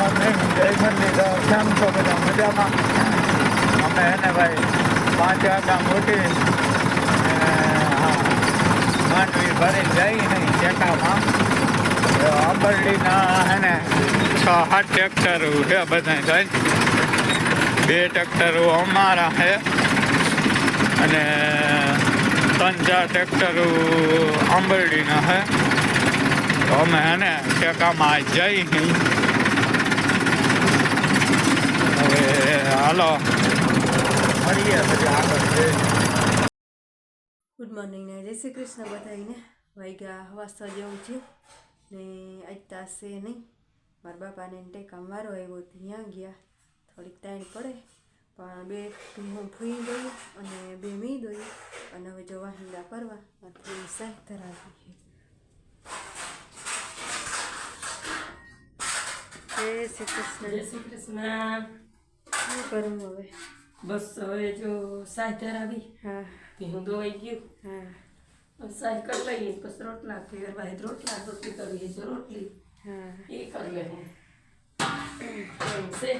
Morning જય મંદિર કેમ છો બધા મજામાં? અમે એને ભાઈ 5 વાગ્યા મોટી માંડવી ભરી જઈ નહીં ટેકામાં આંબરડીના એને 6-7 ટ્રેક્ટરો છે બધા જાય. 2 ટ્રેક્ટરો અમારા છે અને 3-4 ટ્રેક્ટરો આંબરડીના છે. તો અમે એને ટેકામાં જઈ નહીં. હવે હાલો મળીએ પછી આગળ. ગુડ મોર્નિંગ ને જય શ્રી કૃષ્ણ બધાને. વાગ્યા વાસતા જેવું છે ને આજ તાસે નહીં મારા બાપાને ટેકામ વારો આવ્યો ત્યાં ગયા. થોડીક તાણ પડે પણ 2 હું ફૂઈ દઈ અને 2 મી દઈ અને હવે જો વાહિંદા કરવા થોડી સાહ ધરાવી. જય શ્રી કૃષ્ણ. જય શ્રી કૃષ્ણ. શું કરું હવે? બસ હવે જો સાહ ધરાવી. હા હું દોવાઈ ગયું. હા સાહ કરી લઈએ પછી રોટલા ફેરવા રોટલા રોટલી કરવી છે રોટલી હા એ કરી લે છે.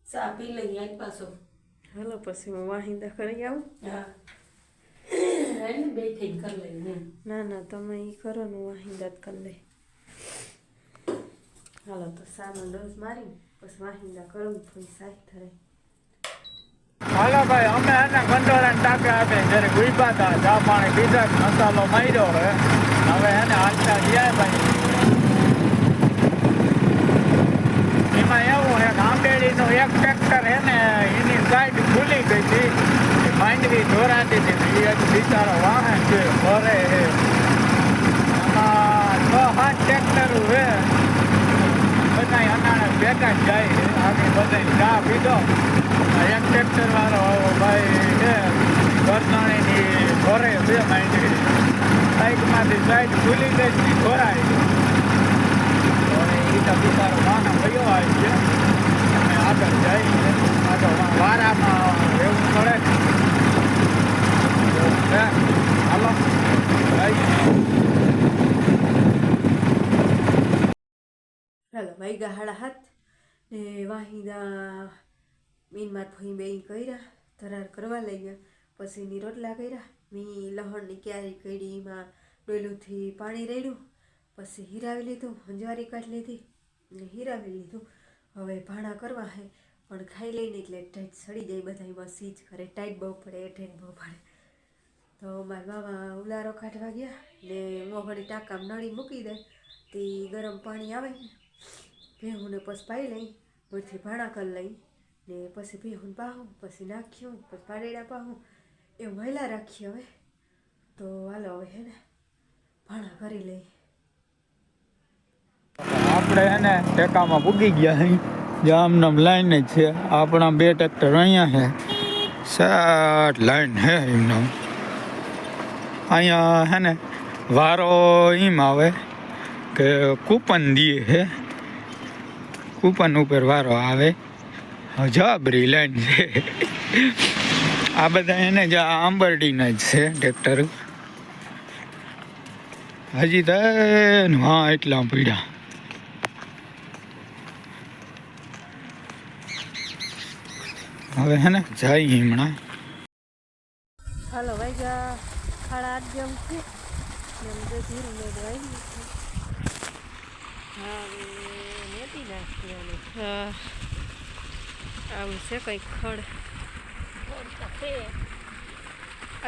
ચા પી લઈએ આજ પાછો. હાલો પછી હું વાહિંદા કરી આવું. હા એને બે થઈ કરી લઈએ. ના ના તમે એ કરો ને વાહિંદા જ કરી લઈ. હાલો તો સાનો ડોઝ મારી પછી વાહિંદા કરું થોડી સાઈ થરે. હાલો ભાઈ અમે એને કંટોરાને ટાંકે આપે જ્યારે ઉભા હતા ચા પાણી પીધા મસાલો માર્યો હવે એને હાલતા ગયા ભાઈ. એમાં એવું એક આંબેડીનું એક ટ્રેક્ટર છે ને એની સાઈડ ખુલી ગઈ હતી માંડવી જોરાતી હતી. એ બિચારો વાહન છે ભરે છે એમાં 6-7 ટ્રેક્ટરો છે બધા અનાણે ભેગા જ જાય છે. આગળ બધા ચા પીધો. એક ટ્રેક્ટર વાળો ભાઈ છે ગરનાણીની ભરે છે માંડવી સાઈડમાંથી સાઈડ ખુલી ગઈ ભરાય. એ તો બિચારો વાહન ભયો આવી છે અને આગળ જાય છે. આગળ વારામાં એવું પડે ને હાલો હાલો વાગ્યા 7:30 ને વાહિંદા મીનમાં ફઈ બે કર્યા ધરાર કરવા લઈ ગયા. પછી એની રોટલા કર્યા. મી લહણની ક્યારી કરી એમાં ડોલુંથી પાણી રેડ્યું પછી હીરાવી લીધું હંજવારી કાઢી લીધી ને હીરાવી લીધું. હવે ભાણા કરવા હે પણ ખાઈ લઈને એટલે ટાઈટ સડી જાય બધા એમાં સીજ કરે ટાઈટ બહુ પડે ટાઈટ બહુ પડે. તો મારા મામા ઉલારો કાઢવા ગયા ને મોઘડી ટાંકામાં નળી મૂકી દે તે ગરમ પાણી આવે ને ભેહુંને પછી પાઈ લઈ પછી ભાણા કરી લઈ ને પછી ભેહું પાહું પછી નાખ્યું પછી પાડેડા પાહું એવું વહેલા રાખીએ. હવે તો હાલો હવે હે ને ભાણા કરી લઈ. આપણે એને ટેકામાં પૂગી ગયા અહીં જામનામ લાઈન જ છે. આપણા 2 ટ્રેક્ટર અહીંયા છે 7 લાઈન છે એમનામ. અહીંયા હે ને વારો એમ આવે કે કૂપન દઈએ છે કૂપન ઉપર વારો આવે. જબરી લાઈન છે. આ બધા એને જ આંબરડીના જ છે ટ્રેક્ટર. હજી તો હા એટલા પીડા. હવે હે ને જાય હમણાં. હાલો વાગ્યા 8:30 જેમ છે ને એમ તો ધીરું મેળ આવી છે. હા નેતી નાખવાનું. હા આવું છે કંઈક ખડ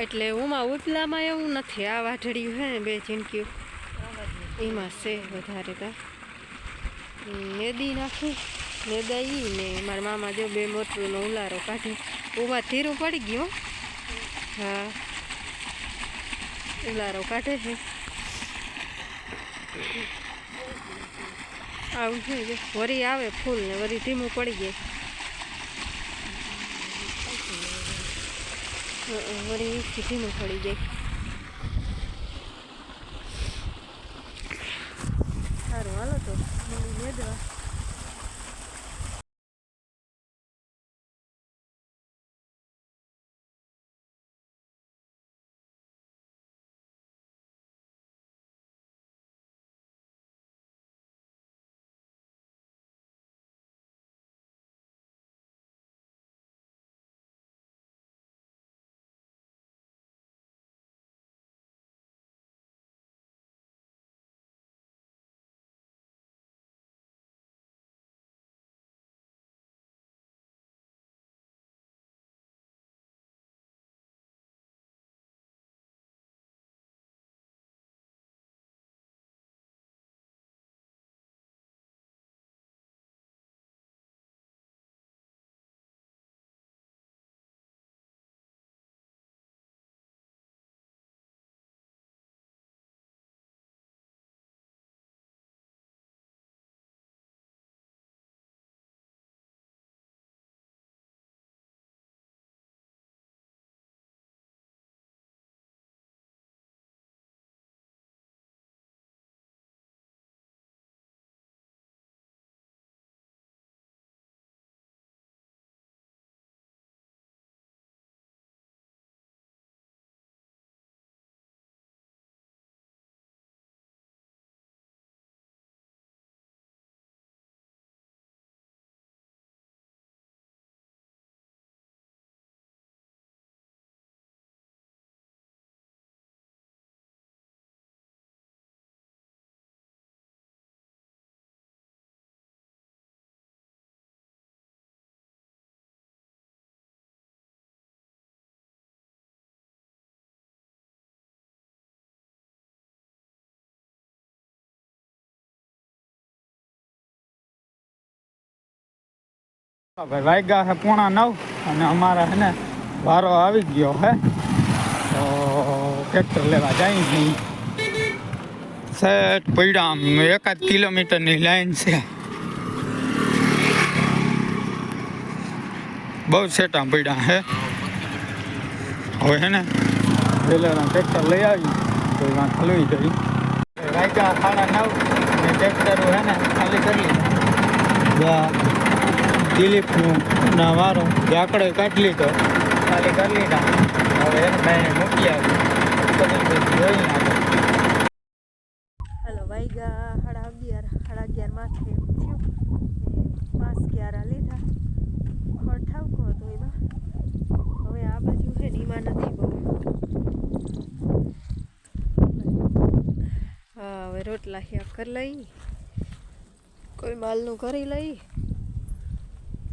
એટલે ઉમાં ઉપલામાં એવું નથી. આ વાઢળ્યું છે ને 2 ઝીણક્યું એમાં છે વધારે તો નેદી નાખી નેદાઈ ને મારા મામા જો 2 મોટરનો ઉલારો કાઢી ઉમાં ધીરું પડી ગયું. હા ઉલારો કાઢે છે આવું છે જો વરી આવે ફૂલ ને વરી ધીમું પડી જાય. વળી ધીમું પડી જાય. સારું હાલો તો મેદવા. ભાઈ વાગ્યા છે 8:45 અને અમારા હે ને વારો આવી ગયો હે તો ટ્રેક્ટર લેવા જાય નહીં સેટ પડ્યા આમ 1 કિલોમીટરની લાઈન છે બહુ સેટા પડ્યા હે હવે હે ને પેલા ટ્રેક્ટર લઈ આવી તો એમાં ખલવી જઈ વાગ્યા 9:30 અને ટ્રેક્ટર હે ને ખાલી કરી લીધા દિલીપનું ના વારો આંકડો કાઢી લીધો ખાલી કરી લીધા હવે એને મૂકી આવી જોઈ હાલો વાગ્યા 11:30 માથે થયું 5:11 લીધા ખડ ઠાવકો હતો એમાં હવે આ બાજુ છે ને એમાં નથી બહુ હા હવે રોટલા શાક કરી લઈ કોઈ માલનું કરી લઈ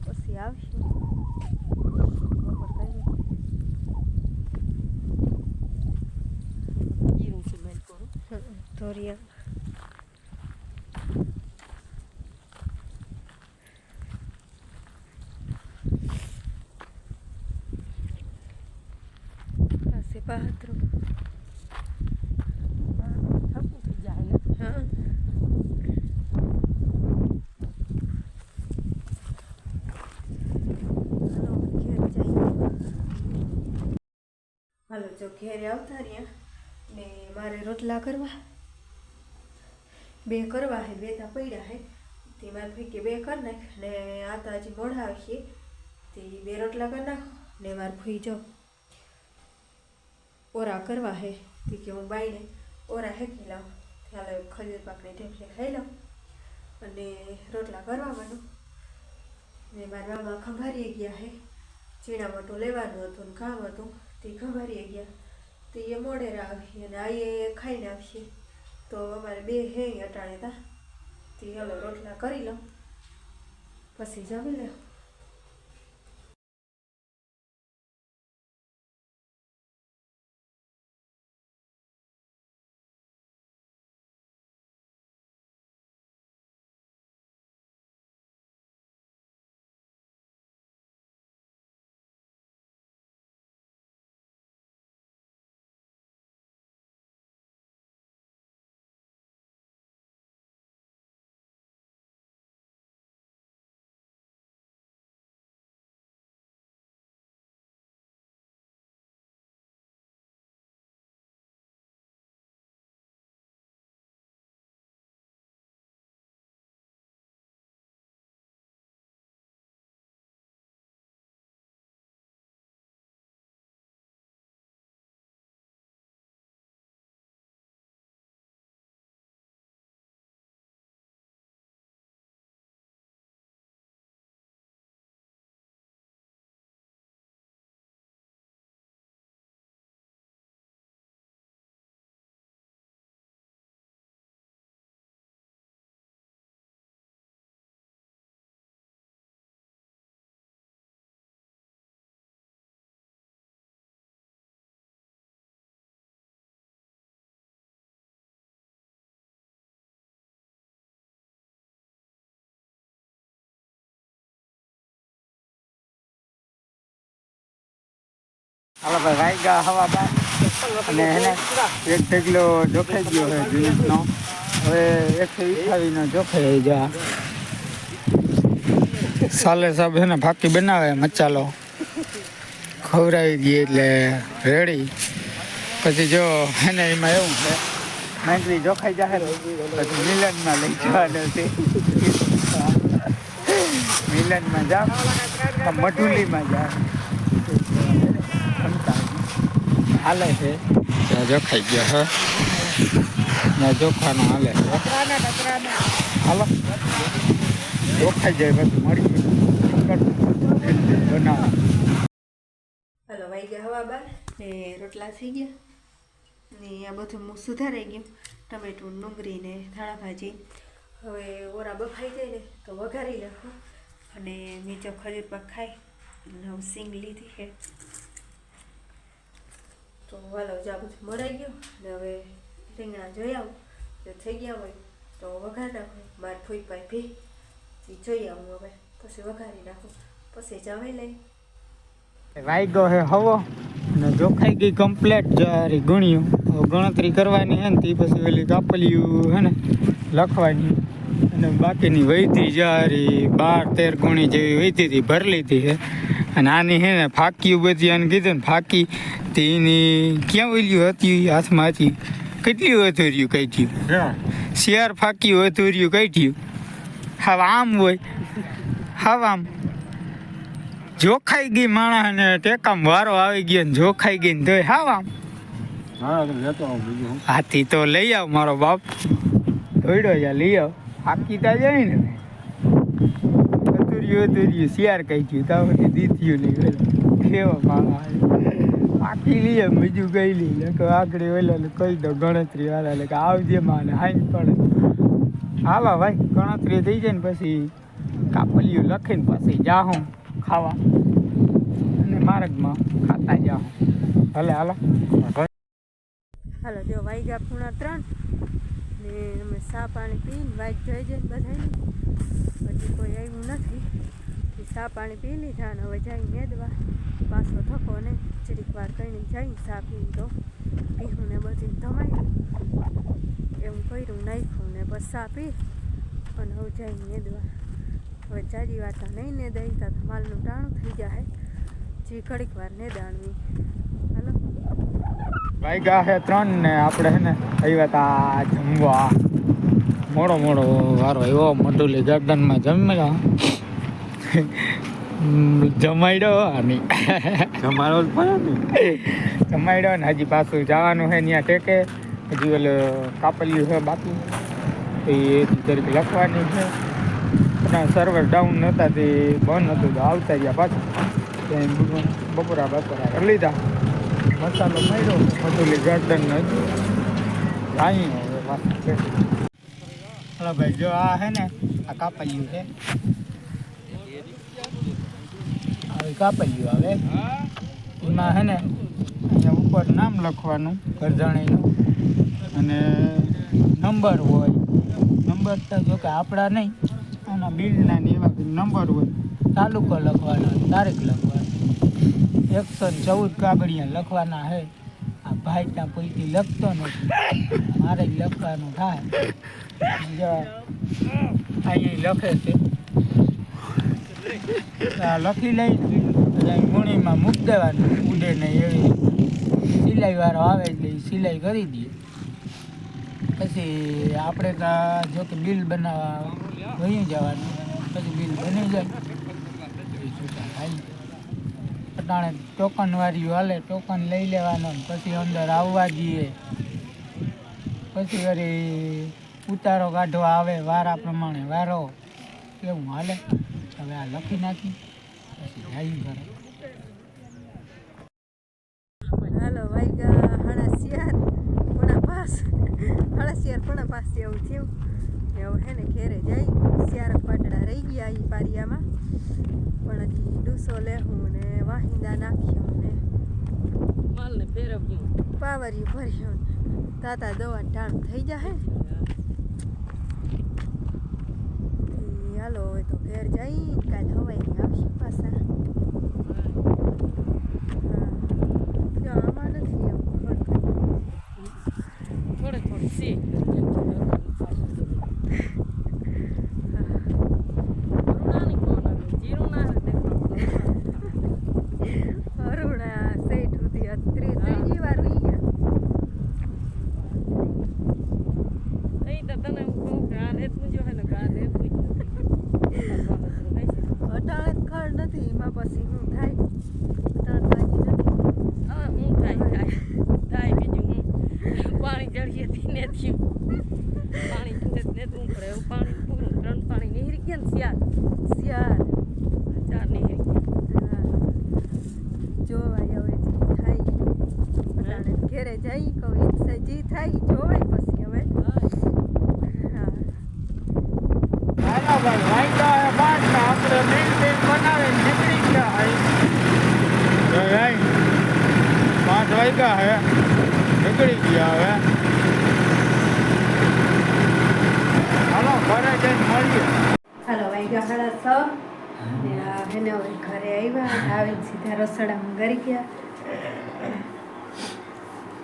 પછી આવશું ધોરિયા પાસે બાથરૂમ હા હાલો જો ઘેરે આવતા રહ્યા ને મારે રોટલા કરવા બે કરવા હે બે તા પડ્યા હે તે મારે ફેંકે બે કરી નાખ ને આ તો હજી મોઢા આવીએ તે બે રોટલા કરી નાખ ને મારે ફૂઈ જાઓ ઓરા કરવા હે તે કે હું બાઈને ઓરા હેકી લાવ ચાલો ખજૂર પાકની ઢેફલી ખાઈ લઉં અને રોટલા કરવા માંડું ને મારા મામા ખંભારી ગયા હે ચીણા મોટું લેવાનું હતું ને કામ હતું તે ખંભારી ગયા તે એ મોડેરા આવી અને આ એ ખાઈને આવશે તો અમારે બે હે અટાણે તા તે હલો રોટલા કરી લઉં પછી જમી લે હાલો ભાઈ વાગ્યા હવા બાર અને એને એક ઢગલો જોખાઈ ગયો છે જીનિસનો હવે 128નો જોખાઈ જા સાલે સાહેબ છે ને ફાકી બનાવે મચાલો ખવડાવી દઈએ એટલે રેડી પછી જો એને એમાં એવું છે મેંગલી જોખાઈ જાય પછી મિલનમાં લઈ જવાનું છે મિલનમાં જા મઢુલીમાં જા હાલે છે ત્યાં જોખાઈ ગયો હે ત્યાં જોખાનો હાલે છે હાલો જોખાઈ જાય પછી મળી બનાવ હાલો વાગ્યા હવા બાર ને રોટલા થઈ ગયા ને આ બધું હું સુધારાઈ ગયું ટમેટું ડુંગળી ને ધાણા ભાજી હવે ઓરા બફાઈ જાય ને તો વઘારી નાખું અને નીચે ખજૂર પાક ખાઈ અને સિંગ લીધી છે તો હાલો જા બધું મરાઈ ગયું ને હવે રીંગણા જોઈ આવું જો થઈ ગયા હોય તો વઘાર નાખું મારે ફૂઈ પાઈ ભી જોઈ આવું હવે પછી વઘારી નાખું પછી જમી લઈ. વાગ્યો હે હવો અને જોખાઈ ગઈ કમ્પ્લેટ જારી ગણ્યું. હવે ગણતરી કરવાની હે ને તે પછી ઓલી કાપલિયું હે ને લખવાની અને બાકીની વહીતી જારી 12-13 ગુણી જેવી વહીતી હતી ભરી લીધી છે. અને આની હે ને ફાંકી બધી આને કીધું ને ફાંકી તેની ક્યાં ઓલ્યું હતી હાથમાં હતી કેટલી વધોર્યું કાઢ્યું શિયાર ફાંકી વધોર્યું કાઢ્યું. હવે આમ હોય હવે આમ જોખાઈ ગઈ માણસ ને ટેકામ વારો આવી ગયો ને જોખાઈ ગઈ ને તોય હાવ આમ હાથી તો લઈ આવ મારો બાપ દોડ્યો જા લઈ આવ ફાંકી તા જાય ને અતુર્યું શિયાર કાઢ્યું તાવથી દીધ્યું નહીં કેવો માણસ ફાંકી લઈએ બીજું કઈ લઈ કે આગળ ઓલા કહી દો ગણતરી વાળા કે આવજે માને હાઈ પડે હાલો ભાઈ ગણતરી થઈ જાય ને પછી કાપલિયું લખીને પછી જાઉં ખાવા અને માર્ગમાં ખાતા જાઉં ભલે હાલો. હાલો જો વાગ્યા 3:30 ને અમે ચા પાણી પીને વાઈટ જોઈ જઈને બધાને પછી કોઈ આવ્યું નથી. ચા પાણી પી લીધા ને હવે જઈ મેદવા પાછો થકો ને જરીક વાર કહીને જઈને ચા પીને તો પીવું ને બધી ધમાયું એવું કર્યું નાખ્યું ને બસ ચા પી અને હવે જઈને મેદવા. હવે જાજી વાતા નહીં ને દઈ તો માલનું ટાણું થઈ જાય જે ઘડીક વાર ને દાણવી. હાલો વાગ્યા છે 3 ને આપણે હે ને આવ્યા તા જમવા મોડો વારો આવ્યો મટુલી ગાર્ડનમાં જમ્યા જમાડ્યો અને જમાડ્યો ને હજી પાછું જવાનું છે ત્યાં ટેકે હજી ઓલું કાપલિયું છે બાકી એ તરીકે લખવાની છે પણ સર્વર ડાઉન નહોતા તે બંધ હતું તો આવતા ગયા પાછું બપોરા કરી લીધા મસાલો માર્યો મધુલી ગાર્ડન અહીં હલો ભાઈ જો આ હે ને આ કાપલિયું છે હવે કાપલિયું આવે એમાં હે ને અહીંયા ઉપર નામ લખવાનું કરજાણીનું અને નંબર હોય નંબર તો જો કે આપણા નહીં આના બિલના ને એવા નંબર હોય તાલુકો લખવાનો તારીખ લખવાની 114 કાગળિયા લખવાના હે. આ ભાઈ ત્યાં પૈકી લખતો નથી મારે જ લખવાનું થાય અહીંયા લખે છે લખી લઈ ગુણીમાં મૂકી દેવાનું ઉડે નહીં એવી સિલાઈ વાળો આવે એટલે સિલાઈ કરી દઈએ. પછી આપણે ત્યાં જો કે બિલ બનાવવા વહી જવાનું પછી બિલ બની જાય અટાણે ટોકન વાળી હાલે ટોકન લઈ લેવાનો પછી અંદર આવવા જઈએ પછી વળી ઉતારો કાઢવા આવે વારા પ્રમાણે વારો કેવું હાલે. હવે આ લખી નાખી પછી જાય ઘરે. હાલો વાગ્યા 4:30 એવું થયું એવું હે ને ઘેરે જઈ શિયારક પાટડા રહી ગયા એ પારિયામાં પણ હજી ડૂસો લેવું ને વાહિંદા નાખ્યું ને માલને ફેરવ્યું પાવરિયું ભર્યું તાતા દવા ટાણું થઈ જાય. હાલો હવે તો ઘેર જઈ કાલ હવાઈ આવશે પાછા. હા આમાં નથી એવું થોડે સી અરુણા સેઠ સુધી 3 વાર હોઈ ગયા. અહીં તો તને કહું કે આ રેતનું જો હે ને આ રેતનું અટાણે જ ખડ નથી એમાં પછી શું થાય અટાણ ભાજી નથી. હા હું થાય બીજું હું પાણી ચડીએ ને થયું પાણી ને તું પડે એવું પાણી પૂરું 3 પાણી નીહરી ગયા ને શિયાર 4 નીહરી જોવાય હવે જે થાય અટાણે ઘેરે જઈ કહું ઈચ્છા જે થાય જોવાય પછી હવે. હા હાલો ભાઈ વાગ્યા હે 5 ને આપણે બિલ બનાવીને નીકળી ગયા ભાઈ 5 વાગ્યા હે નીકળી ગયા હવે. હાલો ઘરે જઈને મળીએ. હાલો વાગ્યા 6:30 ને આ હેને હવે ઘરે આવ્યા આવીને સીધા રસોડામાં ગરી ગયા.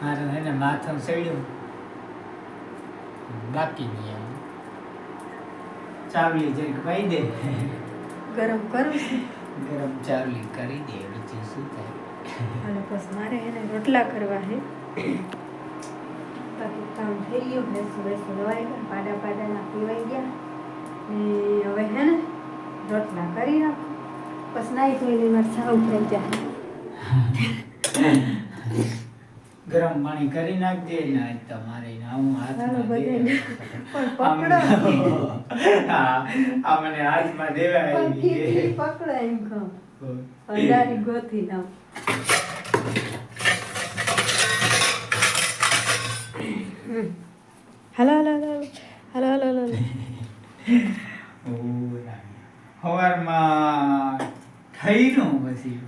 મારે એને માથું સડ્યું બાકી નહીં એમ ચાવલી જરીક પાઈ દે ગરમ કરું છું. ગરમ ચાવલી કરી દે બીજું શું થાય. અને બસ મારે એને રોટલા કરવા છે. બાકી કામ થઈ ગયું. ભેંસું લવાઈ ગયા, પાડાના પીવાઈ ગયા ને હવે હે ને રોટલા કરી નાખું. બસ નાઈ ધોઈને મારે સાવ થઈ જાય. ગરમ પાણી કરી નાખજે ને આજ તમારે હું ચાલો હાથમાં બધાને. દે. પણ પકડો હા, આ મને હાથમાં દેવા પણ આવી ખીચડી પકડો એમ કહું. અંધારી ગોથી લાવ. હાલો હાલો હાલો હાલો હાલો હાલો સવારમાં થઈનું પછી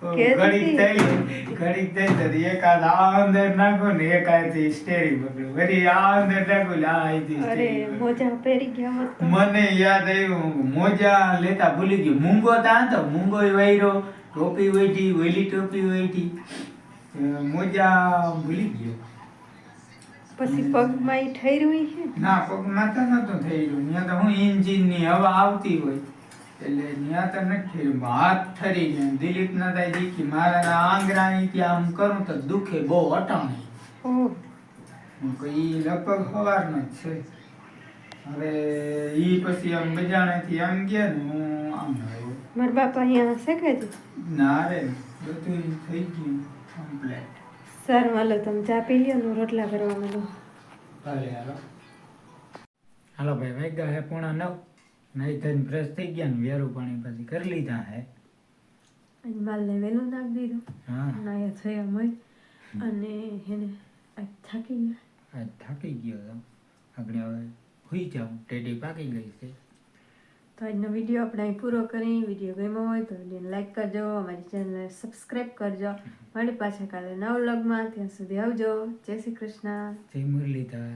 ઘડીક થઈ તો એકાદ આ અંદર નાખો ને એકાદથી સ્ટેરિંગ પકડ્યું વળી આ અંદર નાખો ને આ અહીંથી અરે steering પકડ્યું. મોજા પહેરી ગયા હોત તો. મને યાદ આવ્યું મોજા લેતા ભૂલી ગયું મૂંગો તા તો મૂંગો વાયરો ટોપી વેઠી ઓલી ટોપી વેઠી મોજા ભૂલી ગયો. પછી પગમાં ઈ ઠર્યું છે. ના પગ માથા નતો થઈ રહ્યું ત્યાં તો હું એન્જિન ની હવા આવતી હોય એટલે ત્યાં તો નથી થયું હાથ ઠરી ગયો દિલીપ ના થાય દીકી મારા આંગળા ત્યાં આમ કરું તો દુખે બહુ અટાણી ઓહ હું કહું ઈ લગભગ સવારનો જ છે. હવે ઈ પછી આમ બજાણેથી આમ ગયા ને હું આમ આવ્યો મારા બાપા અહીંયા શેકાય છે. ના રે બધું થઈ ગયું કમ્પ્લેટ. સારું હાલો તમે ચા પી લ્યો ને રોટલા કરવા માંડો. હાલે હાલો હાલો ભાઈ વાગ્યા હે 8:45 નહીં થઈને ફ્રેશ થઈ ગયા ને વેરું પાણી પછી કરી લીધા હે. અને માલને વહેલું નાખી દીધું. હા નાયા થયા હોય અને હેને આજ થાકી ગયા. આજ થાકી ગયો તો આગળ હવે હુઈ જાઉં ટેડી પાકી ગઈ છે. તો આજનો વિડીયો આપણે અહીં પૂરો કરી. વિડીયો ગમ્યો હોય તો વિડીયોને લાઈક કરજો, અમારી ચેનલને સબસ્ક્રાઈબ કરજો. મળી પાછા કાલે નવ વ્લોગમાં. ત્યાં સુધી આવજો. જય શ્રી કૃષ્ણ. જય મુરલીધર.